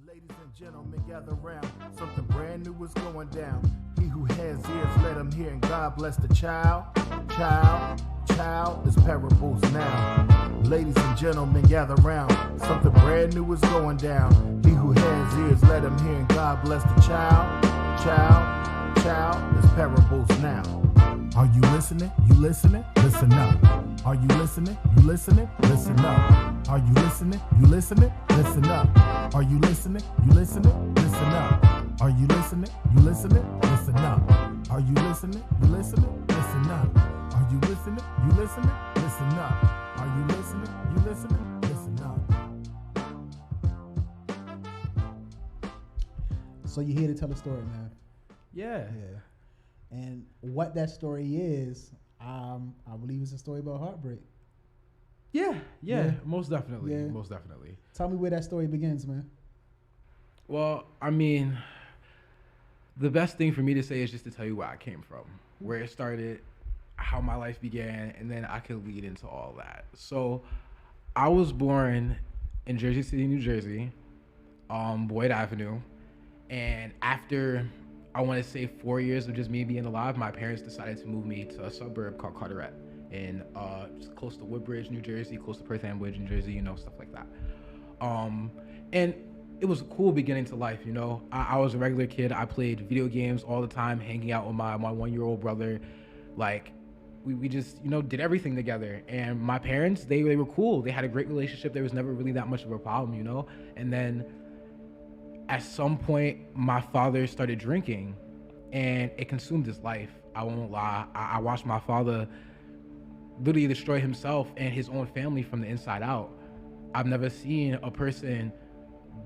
Ladies and gentlemen, gather round. Something brand new is going down. He who has ears, let him hear, and God bless the child. Child, is parables now. Ladies and gentlemen, gather round. Something brand new is going down. He who has ears, let him hear, and God bless the child. Child, is parables now. Are you listening? You listening? Listen up. Are you listening? You listening? Listen up. Are you listening? You listening? Listen up. Are you listening? You listening? Listen up. Are you listening? You listening? Listen up. Are you listening? You listening? Listen up. Are you listening? You listening? Listen up. Are you listening? You listening? Listen up. So you're here to tell a story, man. Yeah. And what that story is, I believe it's a story about heartbreak. Yeah. Most definitely. Tell me where that story begins, man. Well, I mean, the best thing for me to say is just to tell you where I came from, where it started, how my life began, and then I could lead into all that. So I was born in Jersey City, New Jersey, Boyd Avenue. And after, I want to say 4 years of just me being alive, my parents decided to move me to a suburb called Carteret in just close to Woodbridge, New Jersey, close to Perth Amboy, New Jersey, stuff like that. And it was a cool beginning to life, I was a regular kid. I played video games all the time, hanging out with my 1-year-old brother. Like, we just, did everything together. And my parents, they were cool. They had a great relationship. There was never really that much of a problem, And then at some point, my father started drinking, and it consumed his life. I won't lie. I watched my father literally destroy himself and his own family from the inside out. I've never seen a person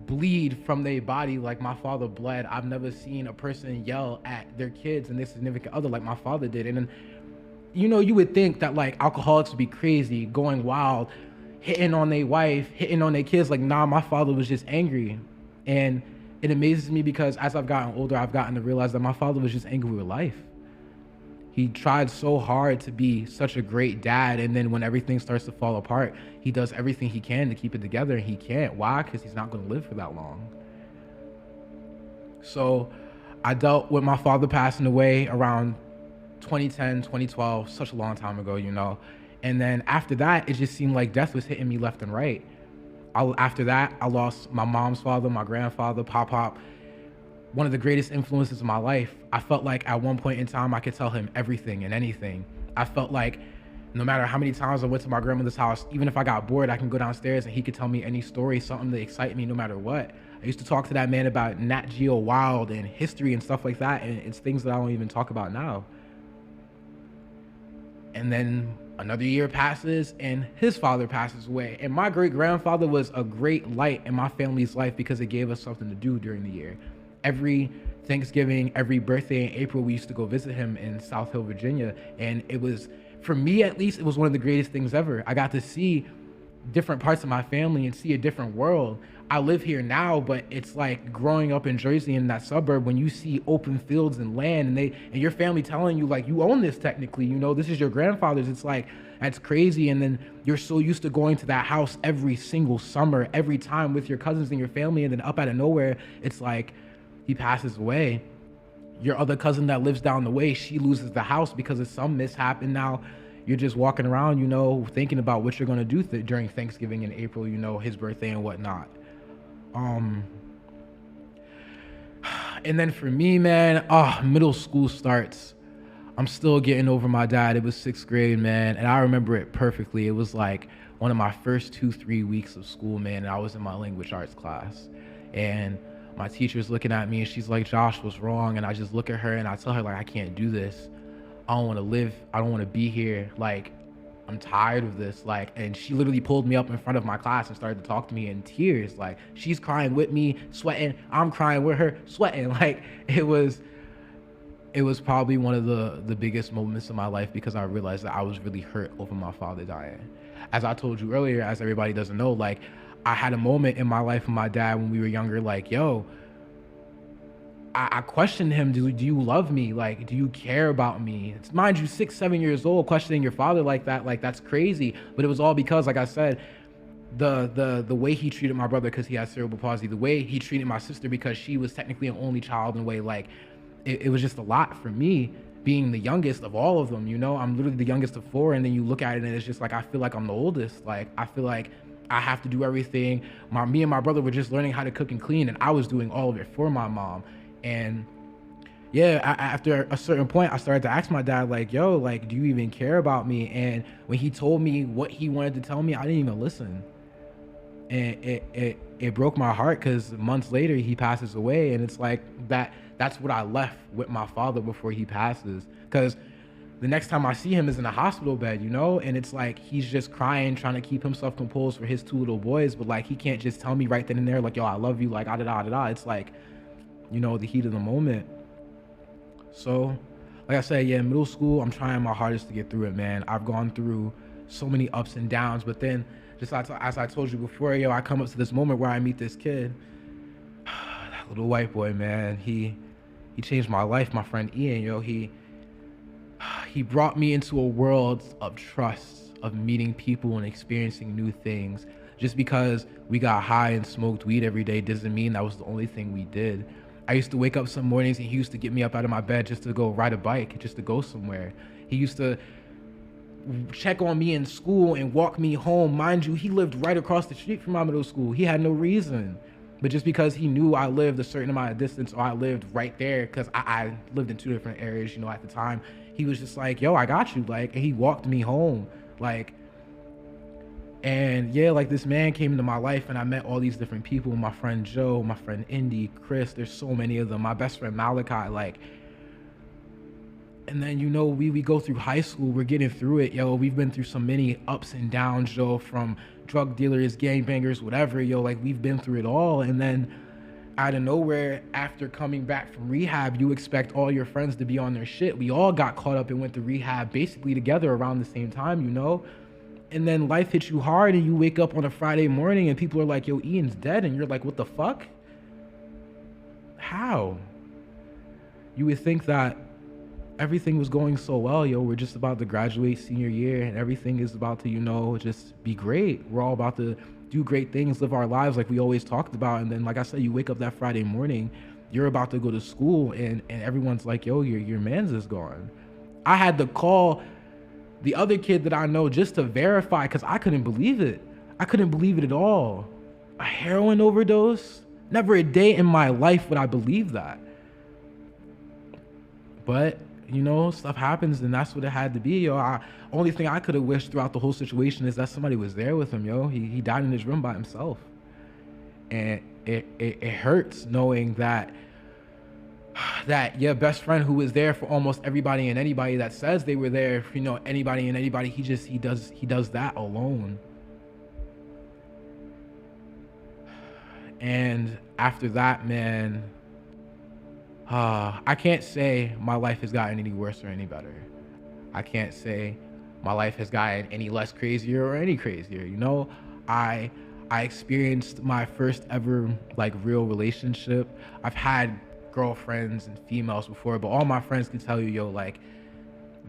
bleed from their body like my father bled. I've never seen a person yell at their kids and their significant other like my father did. And then, you would think that like alcoholics would be crazy, going wild, hitting on their wife, hitting on their kids. Like, nah, my father was just angry. And it amazes me because as I've gotten older, I've gotten to realize that my father was just angry with life. He tried so hard to be such a great dad, and then when everything starts to fall apart, he does everything he can to keep it together, and he can't. Why? Because he's not going to live for that long. So I dealt with my father passing away around 2010, 2012, such a long time ago, And then after that, it just seemed like death was hitting me left and right. After that, I lost my mom's father, my grandfather, Pop, one of the greatest influences of my life. I felt like at one point in time, I could tell him everything and anything. I felt like no matter how many times I went to my grandmother's house, even if I got bored, I can go downstairs and he could tell me any story, something to excite me no matter what. I used to talk to that man about Nat Geo Wild and history and stuff like that, and it's things that I don't even talk about now. And then another year passes and his father passes away. And my great-grandfather was a great light in my family's life because it gave us something to do during the year. Every Thanksgiving, every birthday in April, we used to go visit him in South Hill, Virginia. And it was, for me at least, it was one of the greatest things ever. I got to see different parts of my family and see a different world. I live here now, but it's like growing up in Jersey in that suburb when you see open fields and land and your family telling you like you own this technically, this is your grandfather's. It's like, that's crazy. And then you're so used to going to that house every single summer, every time with your cousins and your family, and then up out of nowhere, it's like he passes away. Your other cousin that lives down the way, she loses the house because of some mishap, and now you're just walking around, thinking about what you're going to do during Thanksgiving in April, his birthday and whatnot. And then for me, man, middle school starts. I'm still getting over my dad. It was 6th grade, man, and I remember it perfectly. It was like one of my first 2-3 weeks of school, man, and I was in my language arts class. And my teacher's looking at me, and she's like, Josh, what's wrong? And I just look at her, and I tell her, like, I can't do this. I don't want to live. I don't want to be here. Like, I'm tired of this. Like, and she literally pulled me up in front of my class and started to talk to me in tears. Like, she's crying with me, sweating. I'm crying with her, sweating. Like, it was probably one of the biggest moments of my life because I realized that I was really hurt over my father dying. As I told you earlier, as everybody doesn't know, like, I had a moment in my life with my dad when we were younger, like, yo, I questioned him, do you love me? Like, do you care about me? It's, mind you, 6, 7 years old, questioning your father like that, like, that's crazy. But it was all because, like I said, the way he treated my brother because he had cerebral palsy, the way he treated my sister because she was technically an only child in a way, like it was just a lot for me being the youngest of all of them. You know, I'm literally the youngest of four, and then you look at it and it's just like I feel like I'm the oldest. Like I feel like I have to do everything. Me and my brother were just learning how to cook and clean, and I was doing all of it for my mom. And yeah, after a certain point, I started to ask my dad, like, yo, like, do you even care about me? And when he told me what he wanted to tell me, I didn't even listen. And it broke my heart because months later he passes away, and it's like that's what I left with my father before he passes. Because the next time I see him is in a hospital bed, you know, and it's like he's just crying, trying to keep himself composed for his two little boys, but like he can't just tell me right then and there, like, yo, I love you, like, da. It's like, you know, the heat of the moment. So, like I said, yeah, middle school, I'm trying my hardest to get through it, man. I've gone through so many ups and downs, but then just as I told you before, yo, I come up to this moment where I meet this kid, that little white boy, man. He changed my life, my friend Ian, yo. He brought me into a world of trust, of meeting people and experiencing new things. Just because we got high and smoked weed every day doesn't mean that was the only thing we did. I used to wake up some mornings and he used to get me up out of my bed just to go ride a bike, just to go somewhere. He used to check on me in school and walk me home. Mind you, he lived right across the street from my middle school. He had no reason. But just because he knew I lived a certain amount of distance, or I lived right there, because I lived in two different areas, you know, at the time, he was just like, yo, I got you. Like, and he walked me home. Like, and yeah, like this man came into my life and I met all these different people. My friend Joe, my friend Indy, Chris, there's so many of them. My best friend Malachi, like, and then, you know, we go through high school, we're getting through it, yo. We've been through so many ups and downs, yo, from drug dealers, gangbangers, whatever, yo. Like, we've been through it all. And then out of nowhere, after coming back from rehab, you expect all your friends to be on their shit. We all got caught up and went to rehab basically together around the same time, you know. And then life hits you hard and you wake up on a Friday morning and people are like, yo, Ian's dead. And you're like, what the fuck? How? You would think that everything was going so well, yo. We're just about to graduate senior year and everything is about to, you know, just be great. We're all about to do great things, live our lives like we always talked about. And then, like I said, you wake up that Friday morning, you're about to go to school and everyone's like, yo, your man's is gone. I had to call the other kid that I know just to verify, because I couldn't believe it. I couldn't believe it at all. A heroin overdose? Never a day in my life would I believe that. But, you know, stuff happens and that's what it had to be, yo. Only thing I could have wished throughout the whole situation is that somebody was there with him, yo. He died in his room by himself. And it hurts knowing that your best friend who was there for almost everybody and anybody that says they were there, you know, anybody and anybody, he does that alone. And after that, man, I can't say my life has gotten any worse or any better. I can't say my life has gotten any less crazier or any crazier. You know, I experienced my first ever like real relationship. I've had girlfriends and females before, but all my friends can tell you, yo, like,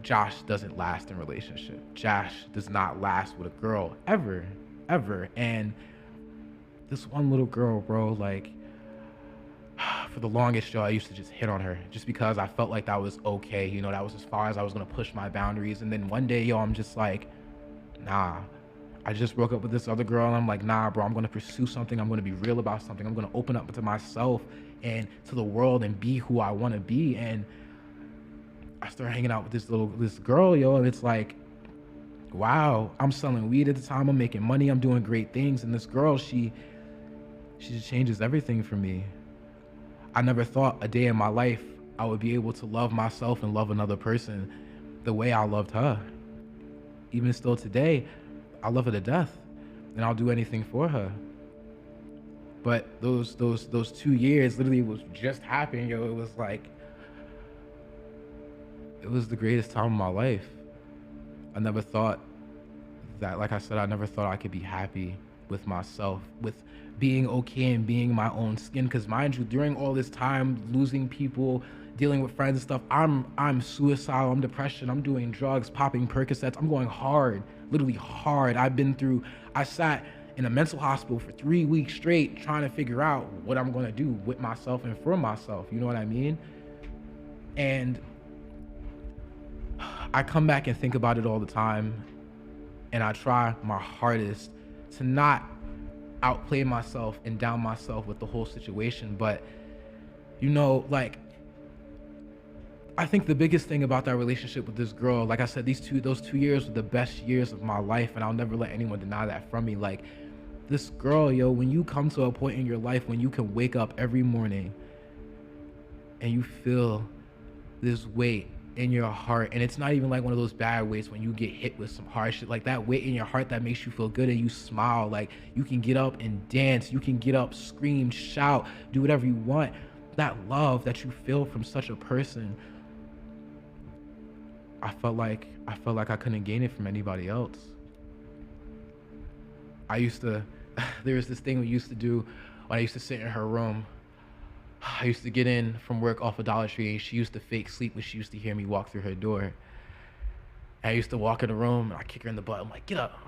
Josh doesn't last in relationship. Josh does not last with a girl ever. And this one little girl, bro, like, for the longest, yo, I used to just hit on her just because I felt like that was okay. You know, that was as far as I was gonna push my boundaries. And then one day, yo, I'm just like, nah. I just broke up with this other girl and I'm like, nah, bro, I'm gonna pursue something. I'm gonna be real about something. I'm gonna open up to myself and to the world and be who I wanna be. And I started hanging out with this girl, yo, and it's like, wow, I'm selling weed at the time. I'm making money. I'm doing great things. And this girl, she just changes everything for me. I never thought a day in my life I would be able to love myself and love another person the way I loved her. Even still today, I love her to death and I'll do anything for her. But those 2 years literally was just happening, yo. It was like, it was the greatest time of my life. I never thought that, like I said, I never thought I could be happy with myself, with being okay and being in my own skin. Because mind you, during all this time, losing people, dealing with friends and stuff, I'm suicidal, I'm depression, I'm doing drugs, popping Percocets, I'm going hard, literally hard. I sat in a mental hospital for 3 weeks straight trying to figure out what I'm going to do with myself and for myself. You know what I mean? And I come back and think about it all the time, and I try my hardest to not outplay myself and down myself with the whole situation. But, you know, like, I think the biggest thing about that relationship with this girl, like I said, those 2 years were the best years of my life, and I'll never let anyone deny that from me. Like, this girl, yo, when you come to a point in your life when you can wake up every morning and you feel this weight in your heart, and it's not even like one of those bad weights when you get hit with some hard shit, like that weight in your heart that makes you feel good and you smile, like you can get up and dance, you can get up, scream, shout, do whatever you want. That love that you feel from such a person, I felt like I couldn't gain it from anybody else. There was this thing we used to do when I used to sit in her room. I used to get in from work off of Dollar Tree, and she used to fake sleep when she used to hear me walk through her door. And I used to walk in the room, and I kick her in the butt. I'm like, get up,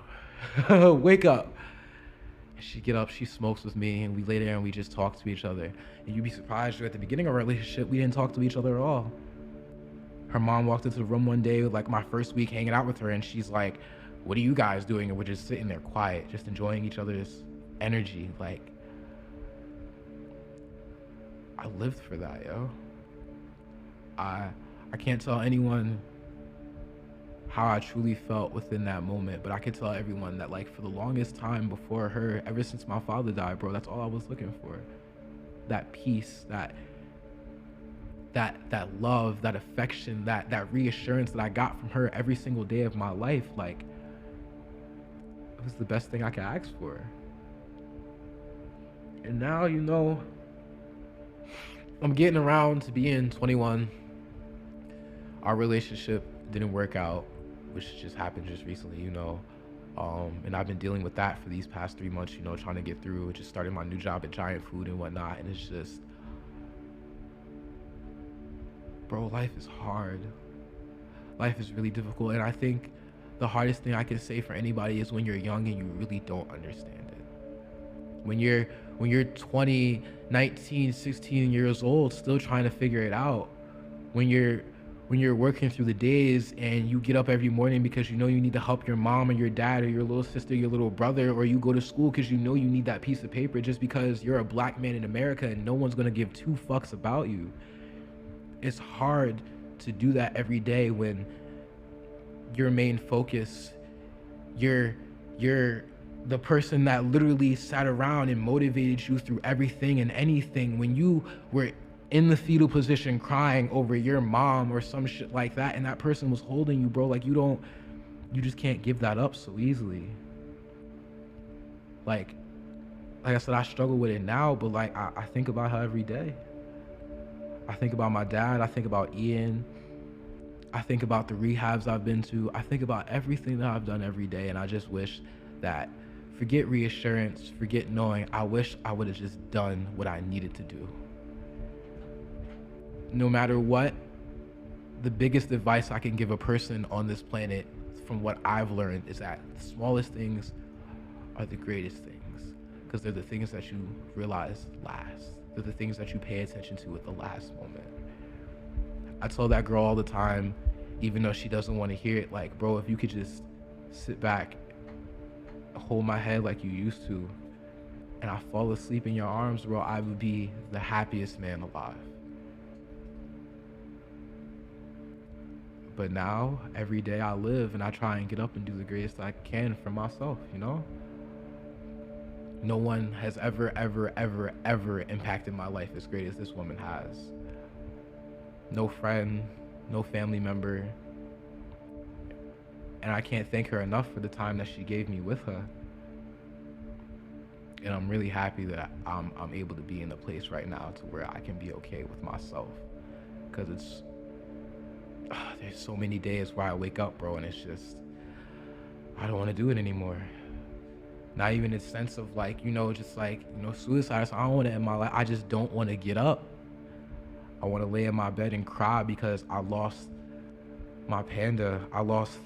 wake up. And she get up, she smokes with me, and we lay there and we just talk to each other. And you'd be surprised, at the beginning of our relationship, we didn't talk to each other at all. Her mom walked into the room one day, like my first week hanging out with her, and she's like, what are you guys doing? And we're just sitting there quiet, just enjoying each other's energy. Like, I lived for that, yo. I can't tell anyone how I truly felt within that moment, but I can tell everyone that, like, for the longest time before her, ever since my father died, bro, that's all I was looking for. That peace, that love, that affection, that reassurance that I got from her every single day of my life. Like, it was the best thing I could ask for. And now, you know, I'm getting around to being 21. Our relationship didn't work out, which just happened just recently, you know. And I've been dealing with that for these past 3 months, you know, trying to get through, just starting my new job at Giant Food and whatnot. And it's just, bro, life is hard. Life is really difficult. And I think the hardest thing I can say for anybody is when you're young and you really don't understand it. When you're 20, 19, 16 years old, still trying to figure it out. When you're working through the days and you get up every morning because you know you need to help your mom or your dad or your little sister, your little brother, or you go to school because you know you need that piece of paper just because you're a black man in America and no one's gonna give 2 fucks about you. It's hard to do that every day when your main focus, you're the person that literally sat around and motivated you through everything and anything, when you were in the fetal position crying over your mom or some shit like that, and that person was holding you, bro. Like, you just can't give that up so easily. Like I said, I struggle with it now, but like I think about her every day. I think about my dad, I think about Ian, I think about the rehabs I've been to, I think about everything that I've done every day, and I just wish that, forget reassurance, forget knowing, I wish I would have just done what I needed to do. No matter what, the biggest advice I can give a person on this planet, from what I've learned, is that the smallest things are the greatest things, because they're the things that you realize last. They're the things that you pay attention to at the last moment. I tell that girl all the time, even though she doesn't want to hear it, like, bro, if you could just sit back, hold my head like you used to, and I fall asleep in your arms, bro, I would be the happiest man alive. But now, every day I live and I try and get up and do the greatest I can for myself, you know? No one has ever impacted my life as great as this woman has. No friend, no family member. And I can't thank her enough for the time that she gave me with her. And I'm really happy that I'm able to be in a place right now to where I can be okay with myself. Because it's, there's so many days where I wake up, bro, and it's just, I don't want to do it anymore. Not even in the sense of like, you know, just like, you know, suicide. So I don't want to end my life. I just don't want to get up. I want to lay in my bed and cry because I lost my panda. I lost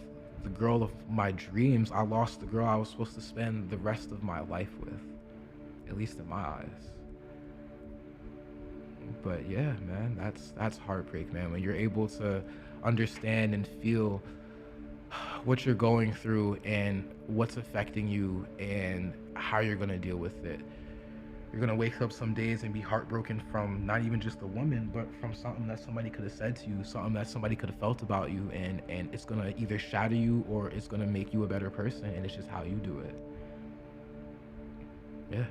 the girl of my dreams. I lost the girl I was supposed to spend the rest of my life with, at least in my eyes. But yeah, man, that's heartbreak, man. When you're able to understand and feel what you're going through and what's affecting you and how you're gonna deal with it. You're gonna wake up some days and be heartbroken from not even just a woman, but from something that somebody could have said to you, something that somebody could have felt about you, and it's gonna either shatter you or it's gonna make you a better person, and it's just how you do it. Yeah.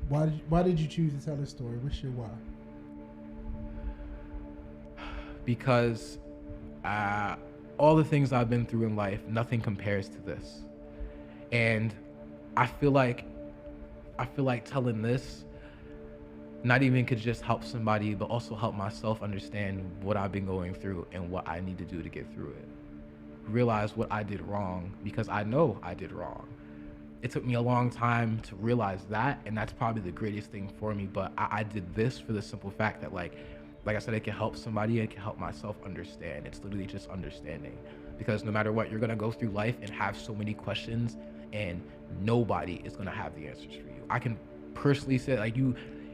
Why did you choose to tell this story? What's your why? Because all the things I've been through in life, nothing compares to this. And I feel like telling this not even could just help somebody, but also help myself understand what I've been going through and what I need to do to get through it. Realize what I did wrong, because I know I did wrong. It took me a long time to realize that, and that's probably the greatest thing for me. But I did this for the simple fact that, like I said, it can help somebody, it can help myself understand. It's literally just understanding. Because no matter what, you're gonna go through life and have so many questions, and nobody is gonna have the answers for you. I can personally say, like,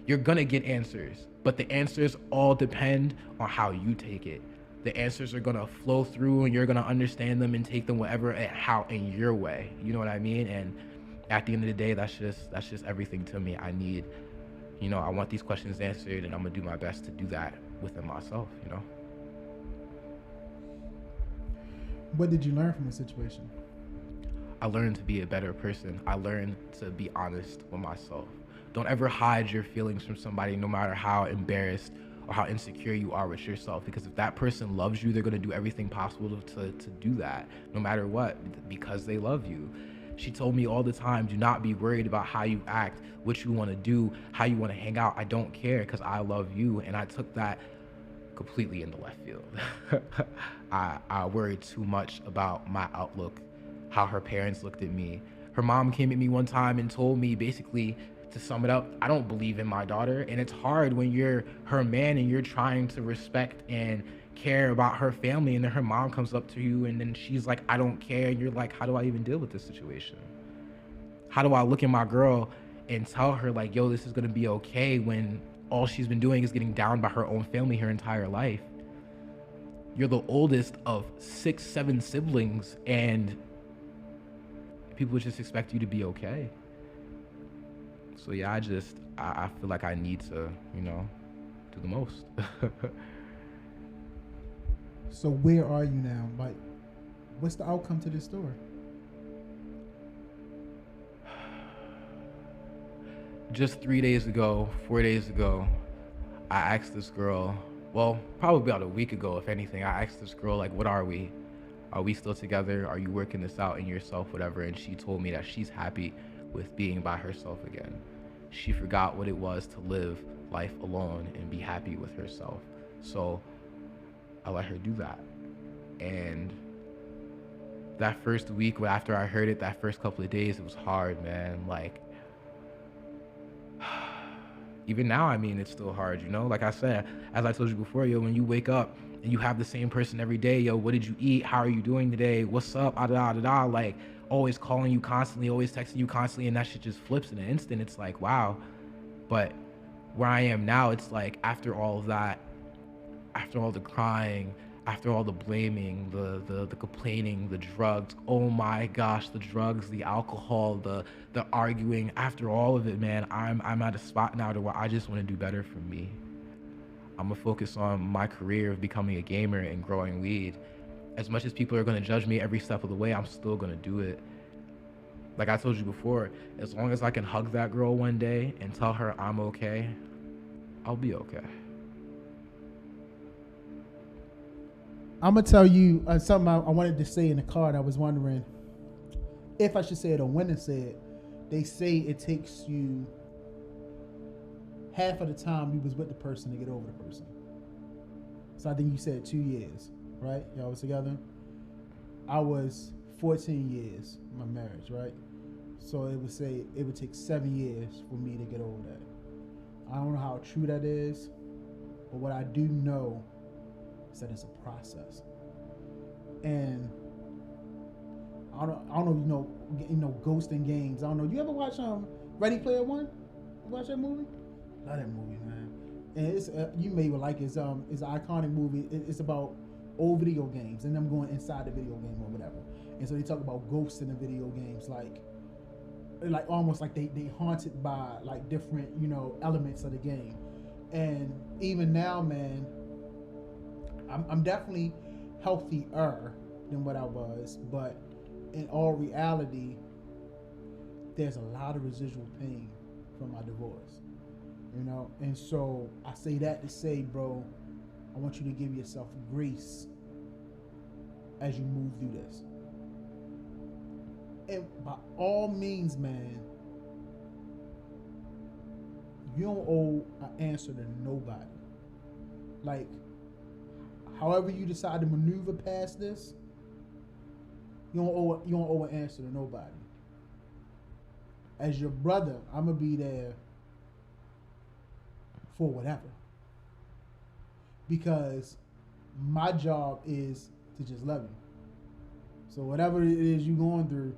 you're gonna get answers, but the answers all depend on how you take it. The answers are gonna flow through, and you're gonna understand them and take them whatever and how in your way. You know what I mean? And at the end of the day, that's just everything to me. I need, I want these questions answered, and I'm gonna do my best to do that within myself. What did you learn from the situation? I learned to be a better person. I learned to be honest with myself. Don't ever hide your feelings from somebody, no matter how embarrassed or how insecure you are with yourself. Because if that person loves you, they're going to do everything possible to do that, no matter what, because they love you. She told me all the time, do not be worried about how you act, what you want to do, how you want to hang out. I don't care, because I love you. And I took that completely in the left field. I worried too much about my outlook, how her parents looked at me. Her mom came at me one time and told me, basically, to sum it up, I don't believe in my daughter. And it's hard when you're her man and you're trying to respect and care about her family, and then her mom comes up to you and then she's like, I don't care. And you're like, how do I even deal with this situation? How do I look at my girl and tell her, like, yo, this is gonna be okay, when all she's been doing is getting down by her own family her entire life? You're the oldest of 6, 7 siblings, and people just expect you to be okay. So yeah, I feel like I need to, do the most. So where are you now? Like, what's the outcome to this story? Just 4 days ago, I asked this girl, well, probably about a week ago, if anything, I asked this girl, like, what are we? Are we still together? Are you working this out in yourself, whatever? And she told me that she's happy with being by herself again. She forgot what it was to live life alone and be happy with herself. So I let her do that. And that first week after I heard it, that first couple of days, it was hard, man. Like, even now, it's still hard, Like I said, as I told you before, when you wake up and you have the same person every day, what did you eat? How are you doing today? What's up? Like, always calling you constantly, always texting you constantly, and that shit just flips in an instant. It's like, wow. But where I am now, it's like, after all of that, after all the crying, after all the blaming, the complaining, the drugs, oh my gosh, the drugs, the alcohol, the arguing, after all of it, man, I'm at a spot now to where I just want to do better for me. I'm gonna focus on my career of becoming a gamer and growing weed. As much as people are gonna judge me every step of the way, I'm still gonna do it. Like I told you before, as long as I can hug that girl one day and tell her I'm okay, I'll be okay. I'm gonna tell you something I wanted to say in the card. I was wondering if I should say it or when to say it. They say it takes you half of the time you was with the person to get over the person. So I think you said 2 years, right? Y'all was together. I was 14 years in my marriage, right? So it would take 7 years for me to get over that. I don't know how true that is, but what I do know is that it's a process. and I don't know if you know Ghost in Games. I don't know. You ever watch Ready Player One? You watch that movie? Love that movie, man. And it's you may like it's an iconic movie. It's about old video games and them going inside the video game or whatever. And so they talk about ghosts in the video games, like almost like they haunted by like different, you know, elements of the game. And even now, man, I'm definitely healthier than what I was, but in all reality, there's a lot of residual pain from my divorce, you know? And so I say that to say, bro, I want you to give yourself grace as you move through this. And by all means, man, you don't owe an answer to nobody. Like, however you decide to maneuver past this, you don't owe an answer to nobody. As your brother, I'm gonna be there for whatever. Because my job is to just love you. So whatever it is you're going through,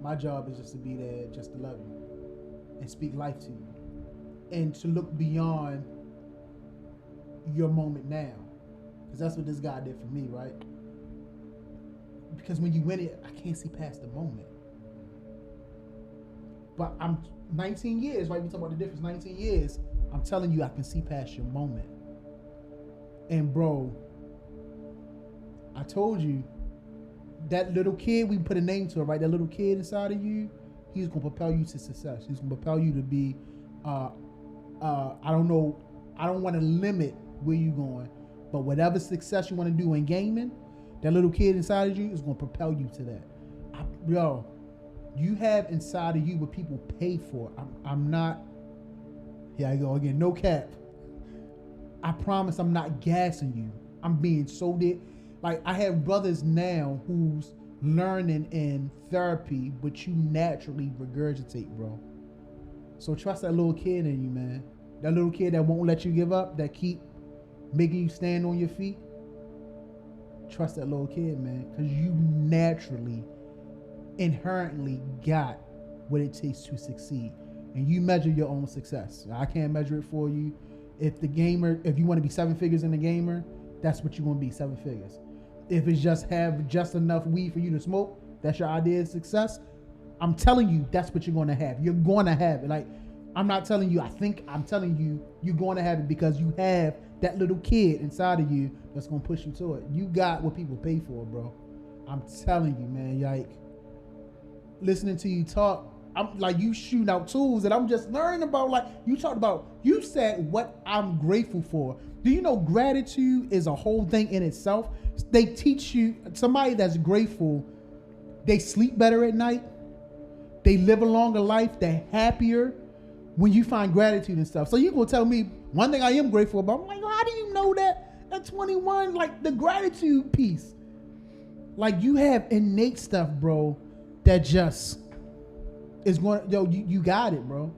my job is just to be there, just to love you and speak life to you, and to look beyond your moment now, because that's what this guy did for me, right? Because when you win it, I can't see past the moment. But I'm 19 years, right? We talk about the difference. 19 years. I'm telling you, I can see past your moment. And bro, I told you, that little kid, we put a name to it, right? That little kid inside of you, he's gonna propel you to success. He's gonna propel you to be, I don't know, I don't want to limit where you're going, but whatever success you want to do in gaming, that little kid inside of you is gonna propel you to that. Yo, you have inside of you what people pay for. I'm not, here I go again, no cap. I promise I'm not gassing you. I'm being so dead. Like, I have brothers now who's learning in therapy, but you naturally regurgitate, bro. So trust that little kid in you, man. That little kid that won't let you give up, that keep making you stand on your feet. Trust that little kid, man, because you naturally, inherently got what it takes to succeed. And you measure your own success. I can't measure it for you. If you want to be 7 figures in the gamer, that's what you're going to be, 7 figures. If it's just have just enough weed for you to smoke, that's your idea of success. I'm telling you, that's what you're going to have. You're going to have it. Like, I'm not telling you, I'm telling you, you're going to have it because you have that little kid inside of you that's going to push you to it. You got what people pay for, bro. I'm telling you, man. Like, listening to you talk, I'm like, you shooting out tools that I'm just learning about. Like, you said what I'm grateful for. Do you know gratitude is a whole thing in itself? They teach you, somebody that's grateful, they sleep better at night. They live a longer life. They're happier when you find gratitude and stuff. So you gonna tell me one thing I am grateful about. I'm like, how do you know that at 21? Like, the gratitude piece. Like, you have innate stuff, bro, that just is going, you got it, bro.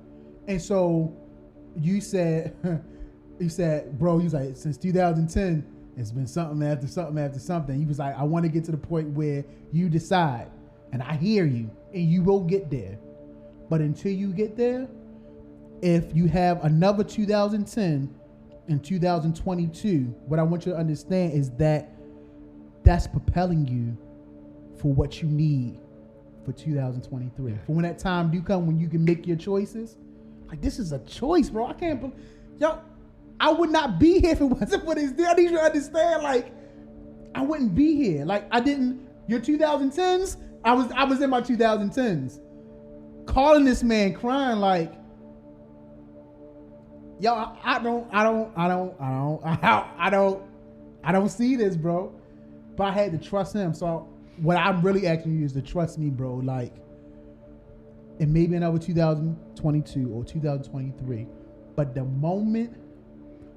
And so you said, bro, he's like, since 2010, it's been something after something after something. He was like, I want to get to the point where you decide, and I hear you, and you will get there. But until you get there, if you have another 2010 and 2022, what I want you to understand is that that's propelling you for what you need for 2023. For when that time do come when you can make your choices. Like, this is a choice, bro. I can't believe, I would not be here if it wasn't for this deal. I need you to understand, like, I wouldn't be here. Like, your 2010s, I was in my 2010s. Calling this man crying like, I don't see this, bro. But I had to trust him. So what I'm really asking you is to trust me, bro. Like, and maybe another 2022 or 2023. But the moment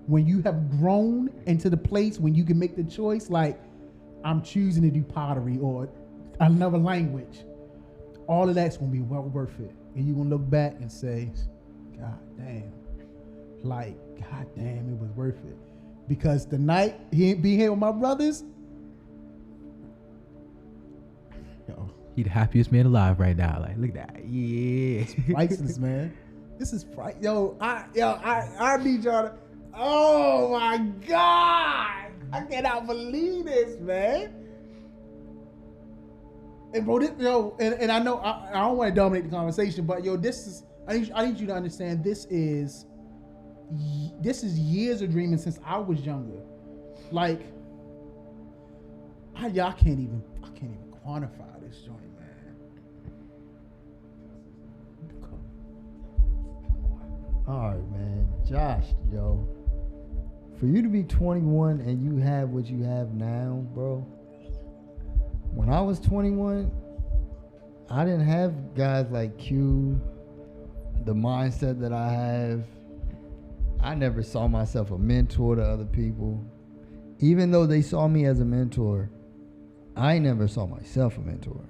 when you have grown into the place when you can make the choice, like, I'm choosing to do pottery or another language, all of that's going to be well worth it. And you're going to look back and say, God damn. Like, God damn, it was worth it. Because the night he being here with my brothers, He the happiest man alive right now. Like, look at that. Yeah. Priceless, man. This is priceless. I need y'all to. Oh my God! I cannot believe this, man. And bro, and I know I don't want to dominate the conversation, but this is. I need you to understand. This is years of dreaming since I was younger. Like, I can't even quantify this joint, man. All right, man. Josh, yo. For you to be 21 and you have what you have now, bro. When I was 21, I didn't have guys like Q, the mindset that I have. I never saw myself a mentor to other people. Even though they saw me as a mentor, I never saw myself a mentor.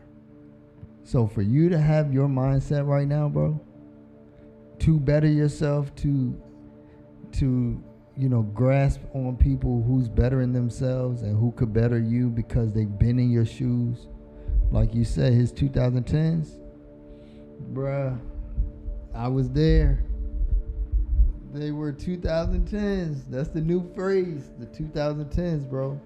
So for you to have your mindset right now, bro, to better yourself, to grasp on people who's bettering themselves and who could better you because they've been in your shoes. Like you said, his 2010s, bruh, I was there. They were 2010s. That's the new phrase, the 2010s, bro.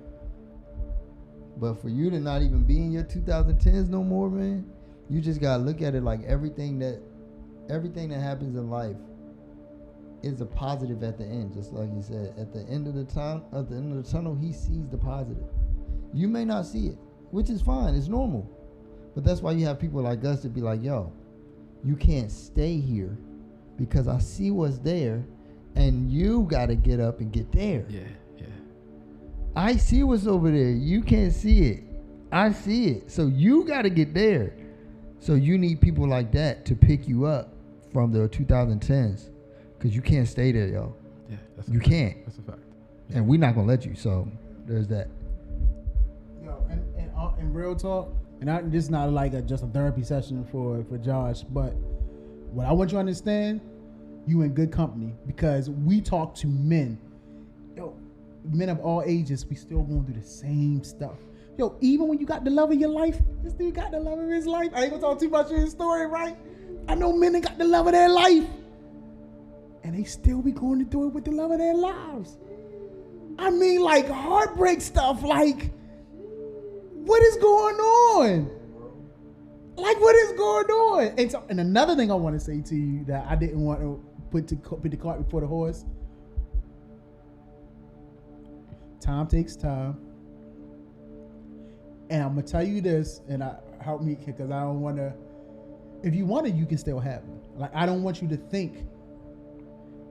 But for you to not even be in your 2010s no more, man, you just gotta look at it like everything that happens in life is a positive at the end. Just like you said, at the end of the tunnel, he sees the positive. You may not see it, which is fine. It's normal. But that's why you have people like us to be like, yo, you can't stay here because I see what's there, and you got to get up and get there. Yeah. I see what's over there. You can't see it. I see it. So you got to get there. So you need people like that to pick you up from the 2010s because you can't stay there, yo. Yeah, you can't. That's a fact. Yeah. And we're not going to let you. So there's that. Yo, and real talk, and this is not like just a therapy session for Josh, but what I want you to understand, you in good company because we talk to men. Yo, men of all ages, we still going through the same stuff. Yo, even when you got the love of your life, this dude got the love of his life. I ain't gonna talk too much of his story, right? I know men that got the love of their life. And they still be going through it with the love of their lives. I mean, like heartbreak stuff, like, what is going on? Like, what is going on? And another thing I want to say to you that I didn't want to put the cart before the horse. Time takes time. And I'm going to tell you this, and help me, because I don't want to, if you want it, you can still have it. Like, I don't want you to think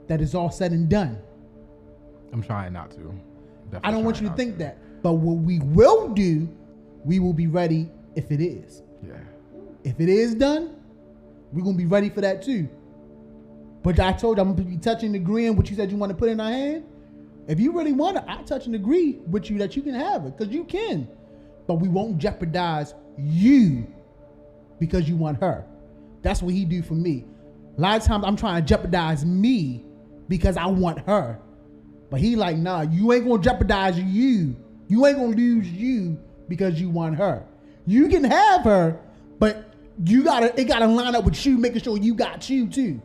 that it's all said and done. I'm trying not to. Definitely I don't want you to think that. But what we will do, we will be ready if it is. Yeah. If it is done, we're going to be ready for that too. But I told you, I'm going to be touching and agreeing what you said you want to put in our hand. If you really want it, I touch and agree with you that you can have it, because you can. But we won't jeopardize you because you want her. That's what he do for me. A lot of times I'm trying to jeopardize me because I want her. But he like, nah, you ain't going to jeopardize you. You ain't going to lose you because you want her. You can have her, but it gotta line up with you, making sure you got you too.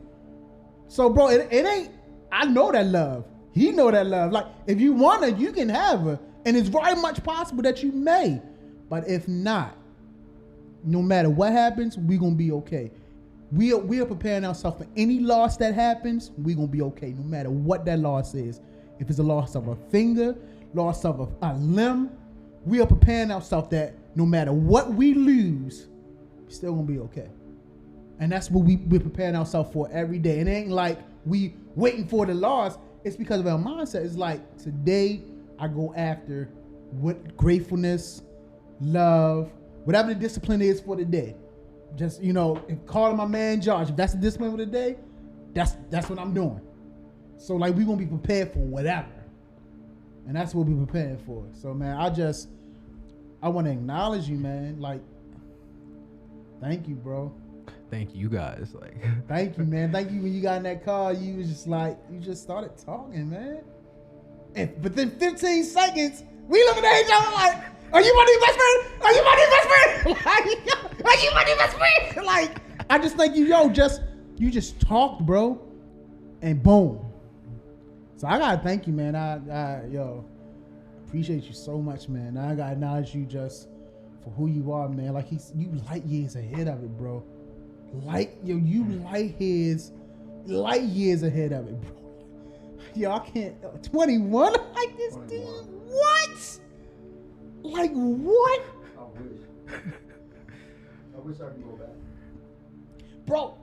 So bro, it ain't, I know that love. He know that love. Like, if you want her, you can have her. And it's very much possible that you may. But if not, no matter what happens, we're going to be okay. We are preparing ourselves for any loss that happens. We're going to be okay, no matter what that loss is. If it's a loss of a finger, loss of a limb, we are preparing ourselves that no matter what we lose, we're still going to be okay. And that's what we're preparing ourselves for every day. It ain't like we waiting for the loss. It's because of our mindset. It's like, today I go after what gratefulness, love, whatever the discipline is for the day. Just, if calling my man Josh, if that's the discipline for the day, that's what I'm doing. So like, we're going to be prepared for whatever. And that's what we're preparing for. So man, I want to acknowledge you, man. Like, thank you, bro. Thank you guys. Like, thank you, man. Thank you. When you got in that car, you was just like, you just started talking, man. And within 15 seconds, we looking at each other like, Are you my new best friend? Are you my new best friend? Are you my new best friend? Like, I just think you just talked, bro, and boom. So I gotta thank you, man. I appreciate you so much, man. I gotta acknowledge you just for who you are, man. Like you light years ahead of it, bro. You light years ahead of it, bro. Yo, I can't. 21 like this 21. Dude. What? Like what? I wish I could go back. Bro,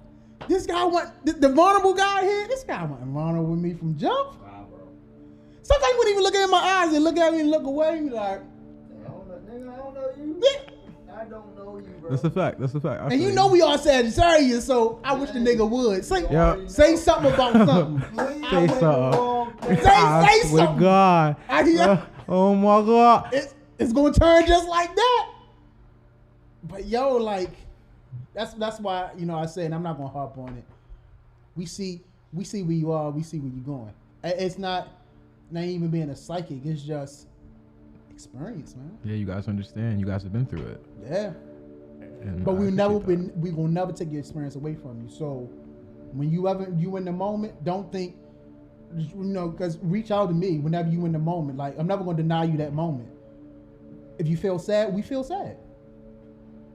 this guy the vulnerable guy here. This guy went vulnerable with me from jump. Wow, bro. Sometimes he wouldn't even look in my eyes and look at me and look away and be like, I don't know you. yeah. I don't know you, bro. That's a fact. And you know we all Sagittarius, so I wish the nigga would. Say something about something. Say something. Say something. God. Oh my God. It's gonna turn just like that. But yo, like, that's why, I said, and I'm not gonna harp on it. We see where you are, we see where you're going. It's not even being a psychic, it's just experience, man. Yeah, you guys understand. You guys have been through it. Yeah. And but we will never take your experience away from you. So when you in the moment, don't think, because reach out to me whenever you in the moment. Like, I'm never gonna deny you that moment. If you feel sad, we feel sad.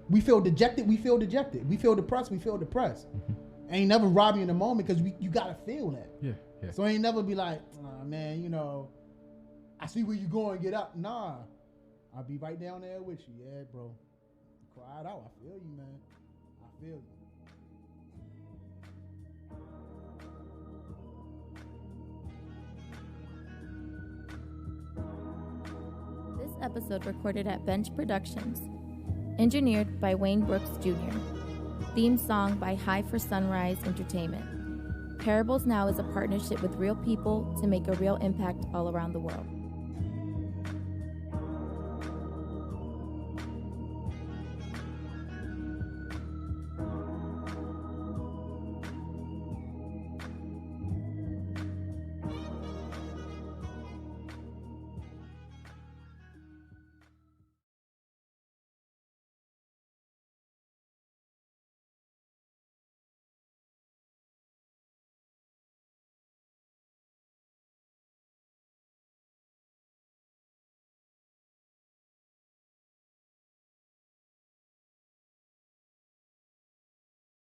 We feel dejected, we feel dejected. We feel depressed, we feel depressed. Mm-hmm. Ain't never rob you in the moment because you gotta feel that. Yeah. So ain't never be like, oh, man, I see where you going, get up. Nah, I'll be right down there with you. Yeah, bro. Cry it out. I feel you, man. I feel you. This episode recorded at Bench Productions. Engineered by Wayne Brooks Jr. Theme song by High for Sunrise Entertainment. Parables Now is a partnership with real people to make a real impact all around the world.